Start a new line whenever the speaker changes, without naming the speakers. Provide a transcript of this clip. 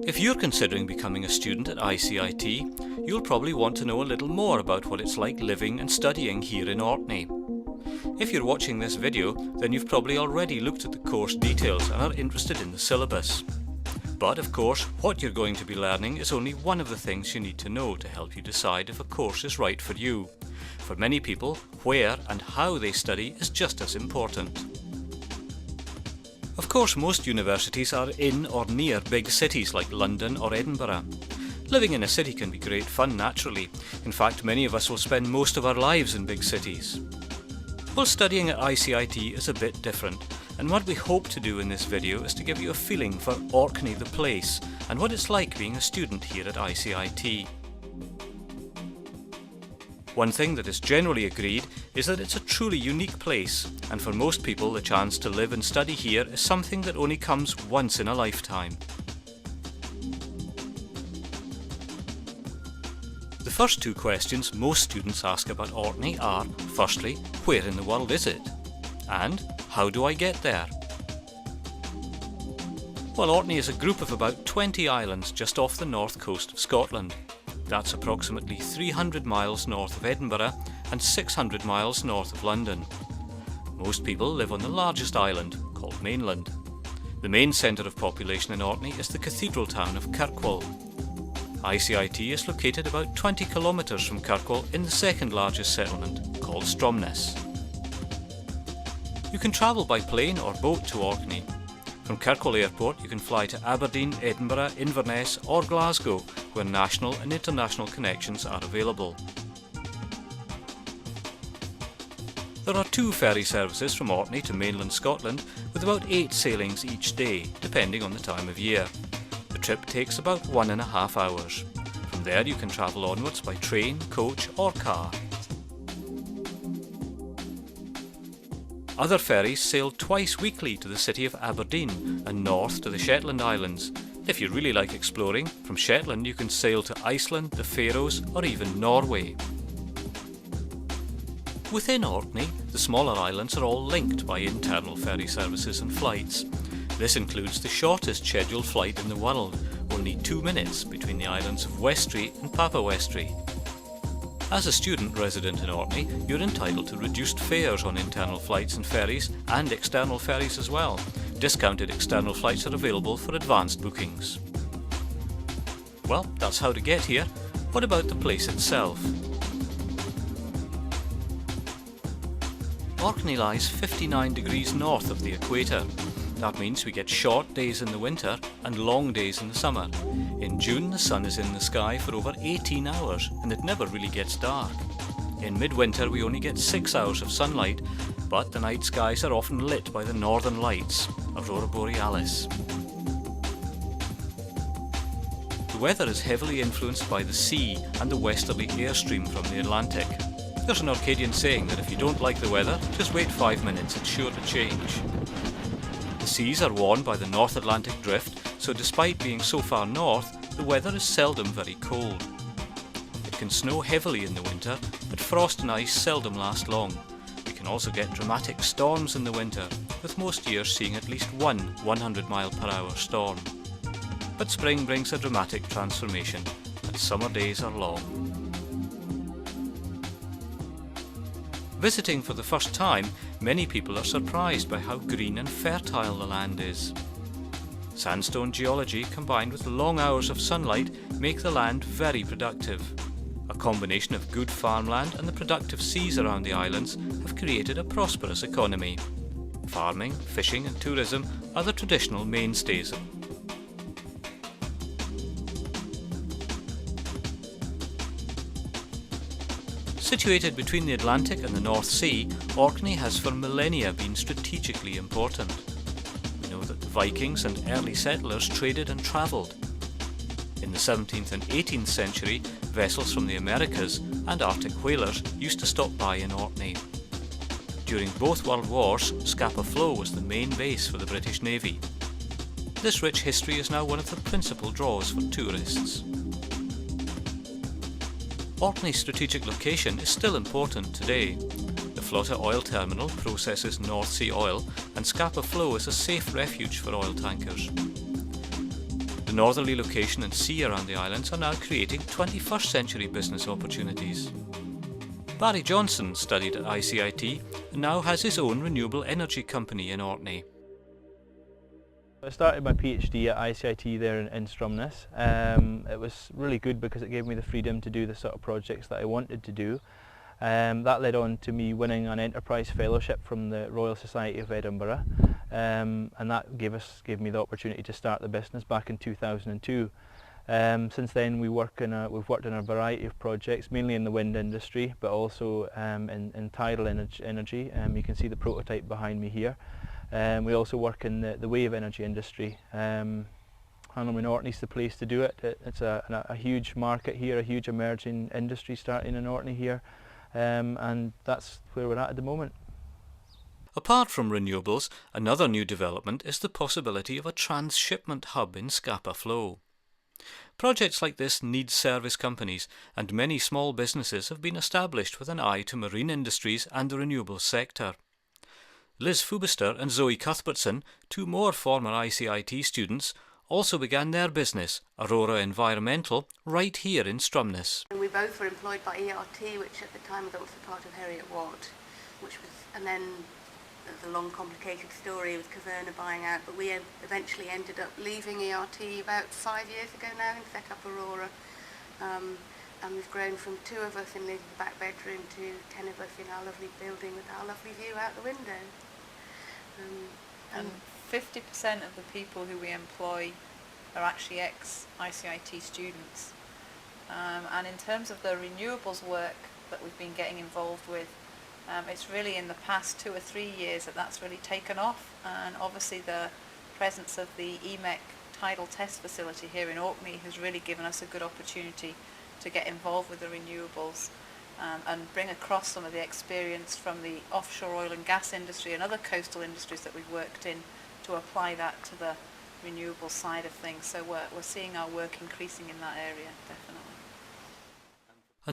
If you're considering becoming a student at ICIT, you'll probably want to know a little more about what it's like living and studying here in Orkney. If you're watching this video, then you've probably already looked at the course details and are interested in the syllabus. But of course, what you're going to be learning is only one of the things you need to know to help you decide if a course is right for you. For many people, where and how they study is just as important. Of course, most universities are in or near big cities like London or Edinburgh. Living in a city can be great fun naturally. In fact, many of us will spend most of our lives in big cities. Well, studying at ICIT is a bit different, and what we hope to do in this video is to give you a feeling for Orkney the place and what it's like being a student here at ICIT. One thing that is generally agreed is that it's a truly unique place, and for most people the chance to live and study here is something that only comes once in a lifetime. The first two questions most students ask about Orkney are, firstly, where in the world is it? And how do I get there? Well, Orkney is a group of about 20 islands just off the north coast of Scotland. That's approximately 300 miles north of Edinburgh and 600 miles north of London. Most people live on the largest island, called mainland. The main centre of population in Orkney is the cathedral town of Kirkwall. ICIT is located about 20 kilometres from Kirkwall in the second largest settlement, called Stromness. You can travel by plane or boat to Orkney. From Kirkwall Airport you can fly to Aberdeen, Edinburgh, Inverness or Glasgow, where national and international connections are available. There are 2 ferry services from Orkney to mainland Scotland, with about 8 sailings each day, depending on the time of year. The trip takes about 1.5 hours. From there you can travel onwards by train, coach or car. Other ferries sail twice weekly to the city of Aberdeen and north to the Shetland Islands. If you really like exploring, from Shetland you can sail to Iceland, the Faroes or even Norway. Within Orkney, the smaller islands are all linked by internal ferry services and flights. This includes the shortest scheduled flight in the world, only 2 minutes between the islands of Westray and Papa Westray. As a student resident in Orkney, you're entitled to reduced fares on internal flights and ferries, and external ferries as well. Discounted external flights are available for advanced bookings. Well, that's how to get here. What about the place itself? Orkney lies 59 degrees north of the equator. That means we get short days in the winter and long days in the summer. In June the sun is in the sky for over 18 hours and it never really gets dark. In midwinter we only get 6 hours of sunlight, but the night skies are often lit by the northern lights, Aurora Borealis. The weather is heavily influenced by the sea and the westerly airstream from the Atlantic. There's an Orcadian saying that if you don't like the weather, just wait 5 minutes, it's sure to change. The seas are warmed by the North Atlantic drift, so despite being so far north, the weather is seldom very cold. It can snow heavily in the winter, but frost and ice seldom last long. We can also get dramatic storms in the winter, with most years seeing at least one 100-mile-per-hour storm. But spring brings a dramatic transformation, and summer days are long. Visiting for the first time, many people are surprised by how green and fertile the land is. Sandstone geology combined with long hours of sunlight make the land very productive. A combination of good farmland and the productive seas around the islands have created a prosperous economy. Farming, fishing and tourism are the traditional mainstays. Situated between the Atlantic and the North Sea, Orkney has for millennia been strategically important. We know that the Vikings and early settlers traded and travelled. In the 17th and 18th century, vessels from the Americas and Arctic whalers used to stop by in Orkney. During both World Wars, Scapa Flow was the main base for the British Navy. This rich history is now one of the principal draws for tourists. Orkney's strategic location is still important today. The Flotte oil terminal processes North Sea oil, and Scapa Flow is a safe refuge for oil tankers. The northerly location and sea around the islands are now creating 21st century business opportunities. Barry Johnson studied at ICIT and now has his own renewable energy company in Orkney.
I started my PhD at ICIT there in Stromness. It was really good because it gave me the freedom to do the sort of projects that I wanted to do. That led on to me winning an enterprise fellowship from the Royal Society of Edinburgh, and that gave me the opportunity to start the business back in 2002. Since then we've worked in a variety of projects, mainly in the wind industry, but also in tidal energy. You can see the prototype behind me here. We also work in the wave energy industry. And I mean, Orkney's the place to do it. It's a huge market here, a huge emerging industry starting in Orkney here, and that's where we're at the moment.
Apart from renewables, another new development is the possibility of a transshipment hub in Scapa Flow. Projects like this need service companies, and many small businesses have been established with an eye to marine industries and the renewables sector. Liz Fubister and Zoe Cuthbertson, two more former ICIT students, also began their business, Aurora Environmental, right here in Stromness.
And we both were employed by ERT, which at the time was also part of Heriot-Watt, and then there's a long complicated story with Caverna buying out, but we eventually ended up leaving ERT about 5 years ago now and set up Aurora. And we've grown from 2 of us in the back bedroom to 10 of us in our lovely building with our lovely view out the window.
And 50% of the people who we employ are actually ex-ICIT students. And in terms of the renewables work that we've been getting involved with, it's really in the past 2 or 3 years that's really taken off, and obviously the presence of the EMEC tidal test facility here in Orkney has really given us a good opportunity to get involved with the renewables and bring across some of the experience from the offshore oil and gas industry and other coastal industries that we've worked in to apply that to the renewable side of things. So we're seeing our work increasing in that area, definitely.